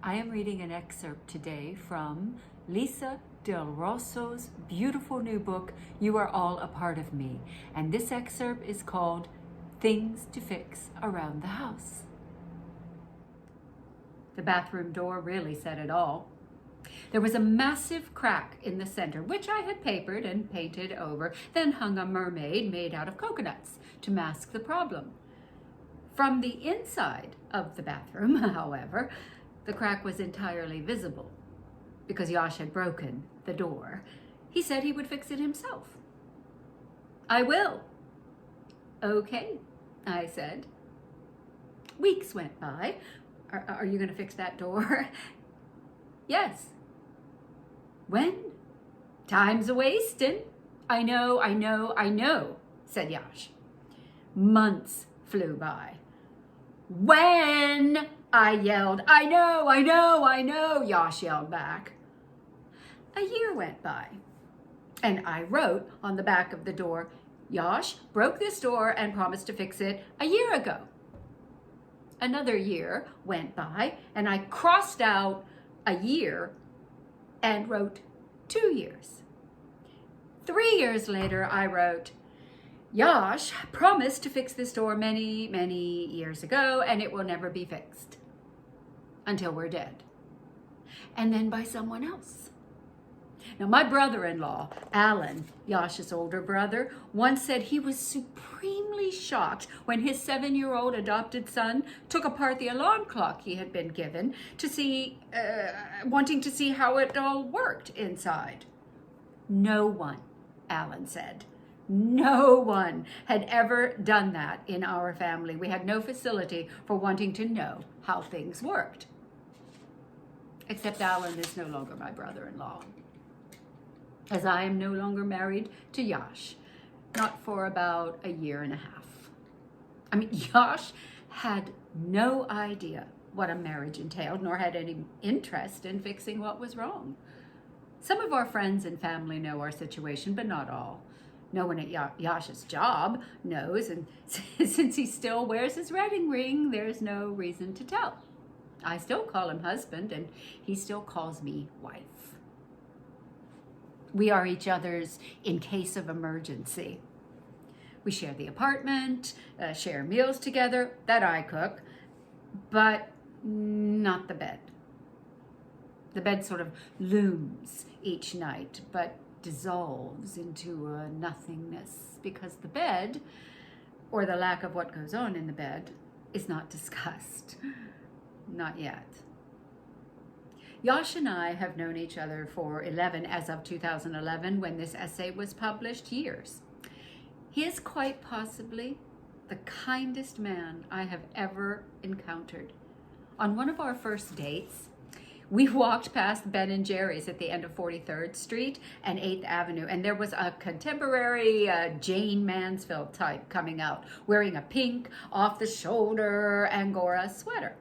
I am reading an excerpt today from Lisa Del Rosso's beautiful new book, You Are All a Part of Me. And this excerpt is called Things to Fix Around the House. The bathroom door really said it all. There was a massive crack in the center, which I had papered and painted over, then hung a mermaid made out of coconuts to mask the problem. From the inside of the bathroom, however, the crack was entirely visible because Yash had broken the door. He said he would fix it himself. I will. Okay, I said. Weeks went by. Are you going to fix that door? Yes. When? Time's a-wastin'. I know, said Yash. Months flew by. When? I yelled. I know, Yash yelled back. A year went by, and I wrote on the back of the door, Yash broke this door and promised to fix it a year ago. Another year went by, and I crossed out a year and wrote 2 years. 3 years later, I wrote, Yash promised to fix this door many, many years ago, and it will never be fixed until we're dead. And then by someone else. Now, my brother-in-law, Alan, Yash's older brother, once said he was supremely shocked when his 7-year-old adopted son took apart the alarm clock he had been given to see, wanting to see how it all worked inside. No one, Alan said, no one had ever done that in our family. We had no facility for wanting to know how things worked. Except Alan is no longer my brother-in-law, as I am no longer married to Yash, not for about a year and a half. I mean, Yash had no idea what a marriage entailed, nor had any interest in fixing what was wrong. Some of our friends and family know our situation, but not all. No one at Yash's job knows, and since he still wears his wedding ring, there's no reason to tell. I still call him husband, and he still calls me wife. We are each other's in case of emergency. We share the apartment, share meals together that I cook, but not the bed. The bed sort of looms each night, but dissolves into a nothingness because the bed, or the lack of what goes on in the bed, is not discussed. Not yet. Yash and I have known each other for 11, as of 2011, when this essay was published, years. He is quite possibly the kindest man I have ever encountered. On one of our first dates, we walked past Ben & Jerry's at the end of 43rd Street and 8th Avenue, and there was a contemporary Jane Mansfield type coming out, wearing a pink, off-the-shoulder Angora sweater.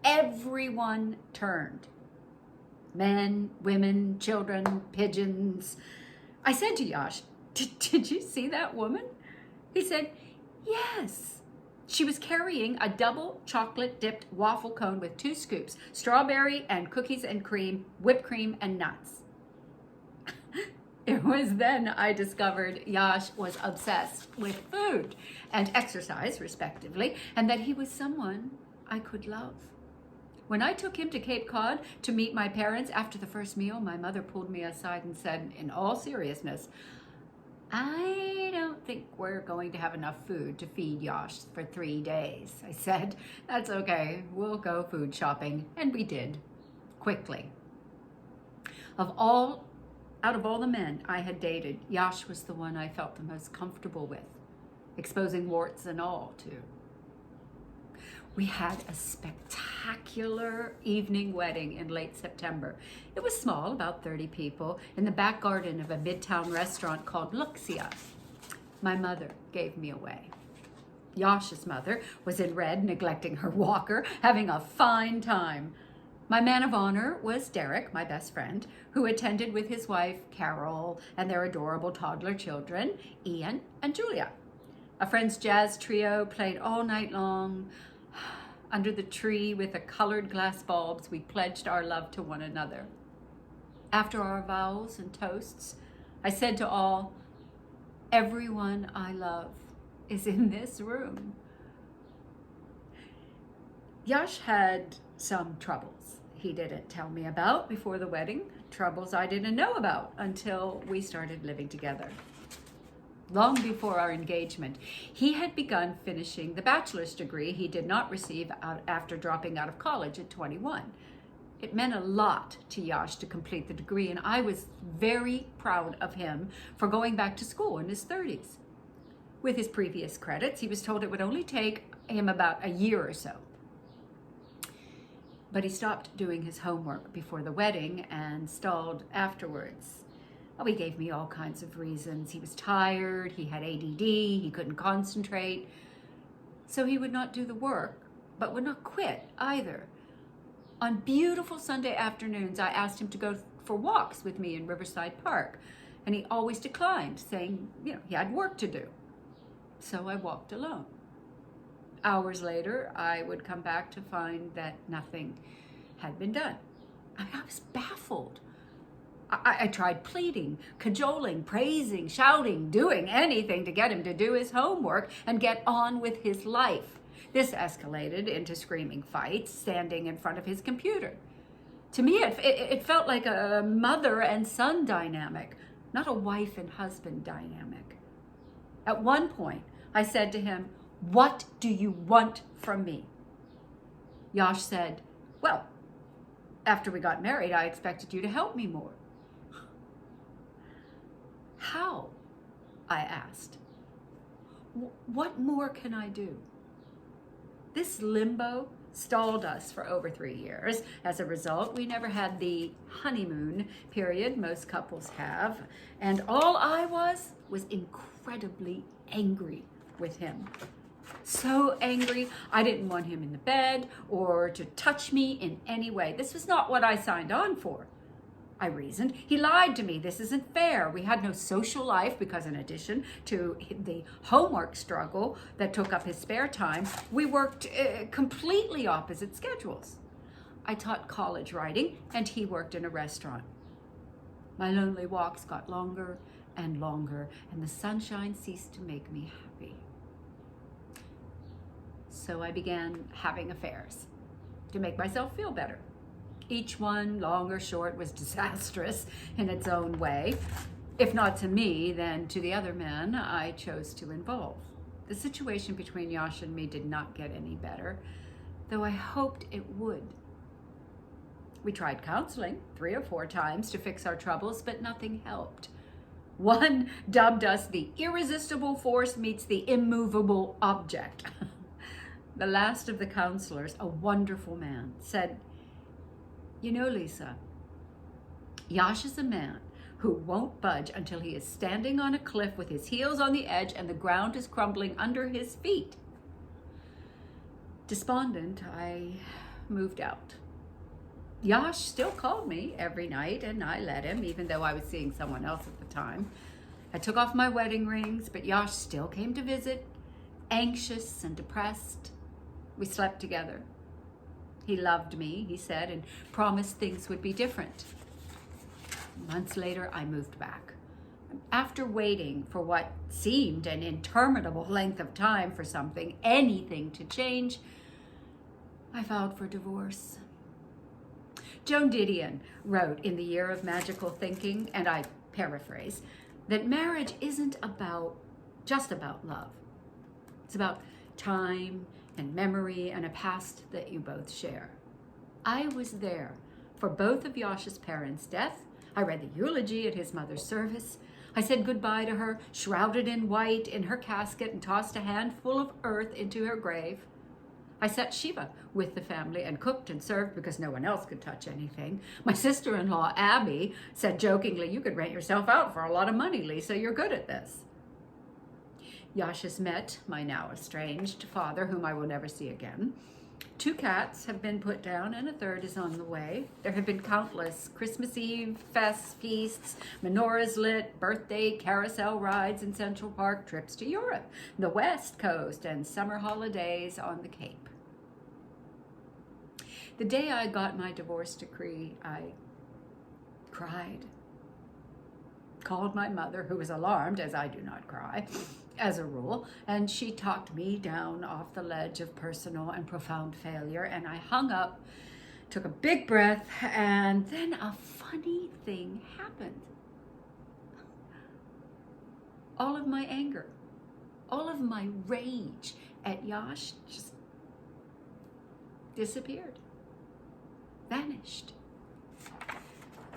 Everyone turned. Men, women, children, pigeons. I said to Yash, did you see that woman? He said, yes. She was carrying a double chocolate-dipped waffle cone with 2 scoops, strawberry and cookies and cream, whipped cream and nuts. It was then I discovered Yash was obsessed with food and exercise, respectively, and that he was someone I could love. When I took him to Cape Cod to meet my parents after the first meal, my mother pulled me aside and said, in all seriousness, I don't think we're going to have enough food to feed Yash for 3 days. I said, that's okay, we'll go food shopping. And we did, quickly. Out of all the men I had dated, Yash was the one I felt the most comfortable with, exposing warts and all to. We had a spectacular evening wedding in late September. It was small, about 30 people, in the back garden of a midtown restaurant called Luxia. My mother gave me away. Yash's mother was in red, neglecting her walker, having a fine time. My man of honor was Derek, my best friend, who attended with his wife, Carol, and their adorable toddler children, Ian and Julia. A friend's jazz trio played all night long. Under the tree with the colored glass bulbs, we pledged our love to one another. After our vows and toasts, I said to all, everyone I love is in this room. Yash had some troubles he didn't tell me about before the wedding, troubles I didn't know about until we started living together. Long before our engagement, he had begun finishing the bachelor's degree he did not receive after dropping out of college at 21. It meant a lot to Yash to complete the degree, and I was very proud of him for going back to school in his 30s. With his previous credits, he was told it would only take him about a year or so. But he stopped doing his homework before the wedding and stalled afterwards. Well, he gave me all kinds of reasons. He was tired, he had ADD, he couldn't concentrate. So he would not do the work, but would not quit either. On beautiful Sunday afternoons, I asked him to go for walks with me in Riverside Park, and he always declined, saying, he had work to do. So I walked alone. Hours later, I would come back to find that nothing had been done. I was baffled. I tried pleading, cajoling, praising, shouting, doing anything to get him to do his homework and get on with his life. This escalated into screaming fights, standing in front of his computer. To me, it felt like a mother and son dynamic, not a wife and husband dynamic. At one point, I said to him, "What do you want from me?" Yash said, "Well, after we got married, I expected you to help me more." "How?" I asked. "What more can I do?" This limbo stalled us for over 3 years. As a result, we never had the honeymoon period most couples have, and all I was incredibly angry with him. So angry, I didn't want him in the bed or to touch me in any way. This was not what I signed on for. I reasoned. He lied to me. This isn't fair. We had no social life because in addition to the homework struggle that took up his spare time, we worked completely opposite schedules. I taught college writing and he worked in a restaurant. My lonely walks got longer and longer, and the sunshine ceased to make me happy. So I began having affairs to make myself feel better. Each one, long or short, was disastrous in its own way. If not to me, then to the other men I chose to involve. The situation between Yash and me did not get any better, though I hoped it would. We tried counseling 3 or 4 times to fix our troubles, but nothing helped. One dubbed us the irresistible force meets the immovable object. The last of the counselors, a wonderful man, said, "You know, Lisa, Yash is a man who won't budge until he is standing on a cliff with his heels on the edge and the ground is crumbling under his feet." Despondent, I moved out. Yash still called me every night, and I let him, even though I was seeing someone else at the time. I took off my wedding rings, but Yash still came to visit, anxious and depressed. We slept together. He loved me, he said, and promised things would be different. Months later, I moved back. After waiting for what seemed an interminable length of time for anything to change, I filed for divorce. Joan Didion wrote in The Year of Magical Thinking, and I paraphrase, that marriage isn't just about love. It's about time and memory and a past that you both share. I was there for both of Yash's parents' death. I read the eulogy at his mother's service. I said goodbye to her, shrouded in white in her casket, and tossed a handful of earth into her grave. I sat Shiva with the family and cooked and served because no one else could touch anything. My sister-in-law, Abby, said jokingly, "You could rent yourself out for a lot of money, Lisa. You're good at this." Yash has met my now estranged father, whom I will never see again. 2 cats have been put down and a 3rd is on the way. There have been countless Christmas Eve feasts, menorahs lit, birthday carousel rides in Central Park, trips to Europe, the West Coast, and summer holidays on the Cape. The day I got my divorce decree, I cried. Called my mother, who was alarmed, as I do not cry, as a rule, and she talked me down off the ledge of personal and profound failure, and I hung up, took a big breath, and then a funny thing happened. All of my anger, all of my rage at Yash just disappeared, vanished.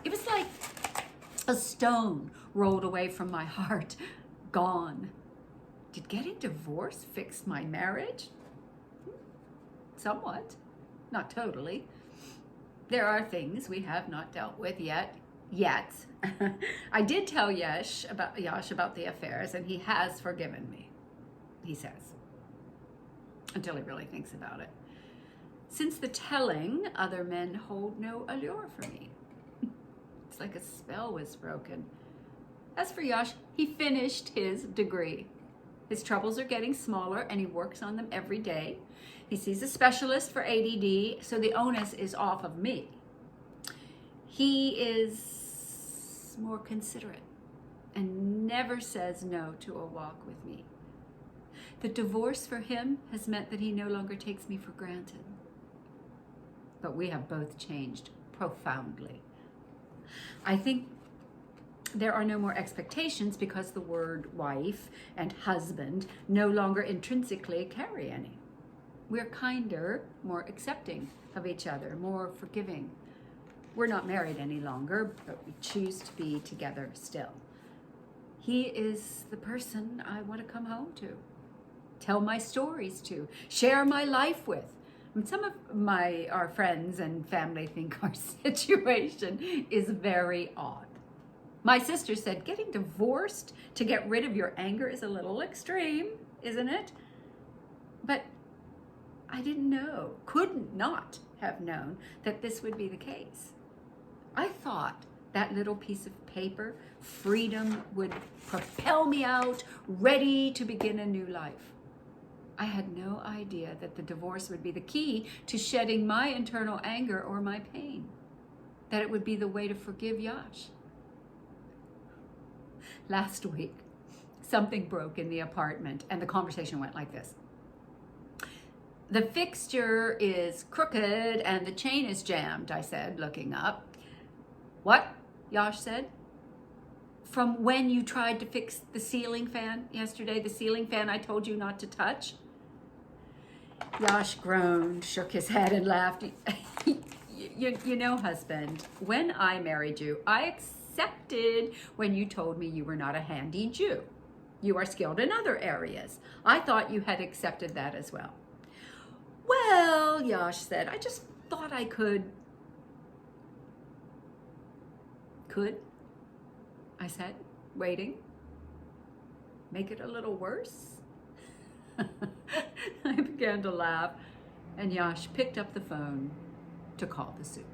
It was like a stone rolled away from my heart, gone. Did getting divorced fix my marriage? Somewhat, not totally. There are things we have not dealt with yet. I did tell Yash about the affairs, and he has forgiven me, he says, until he really thinks about it. Since the telling, other men hold no allure for me. It's like a spell was broken. As for Yash, he finished his degree. His troubles are getting smaller, and he works on them every day. He sees a specialist for ADD, so the onus is off of me. He is more considerate and never says no to a walk with me. The divorce for him has meant that he no longer takes me for granted. But we have both changed profoundly. I think there are no more expectations because the word wife and husband no longer intrinsically carry any. We're kinder, more accepting of each other, more forgiving. We're not married any longer, but we choose to be together still. He is the person I want to come home to, tell my stories to, share my life with. And some of our friends and family think our situation is very odd. My sister said, getting divorced to get rid of your anger is a little extreme, isn't it? But I didn't know, could not have known that this would be the case. I thought that little piece of paper, freedom, would propel me out, ready to begin a new life. I had no idea that the divorce would be the key to shedding my internal anger or my pain, that it would be the way to forgive Yash. Last week, something broke in the apartment, and the conversation went like this. The fixture is crooked and the chain is jammed, I said, looking up. What? Yash said. From when you tried to fix the ceiling fan yesterday, the ceiling fan I told you not to touch? Yash groaned, shook his head, and laughed. You know, husband, when I married you, I accepted when you told me you were not a handy Jew. You are skilled in other areas. I thought you had accepted that as well. Well, Yash said, I just thought I could. Could? I said, waiting. Make it a little worse? I began to laugh, and Yash picked up the phone to call the soup.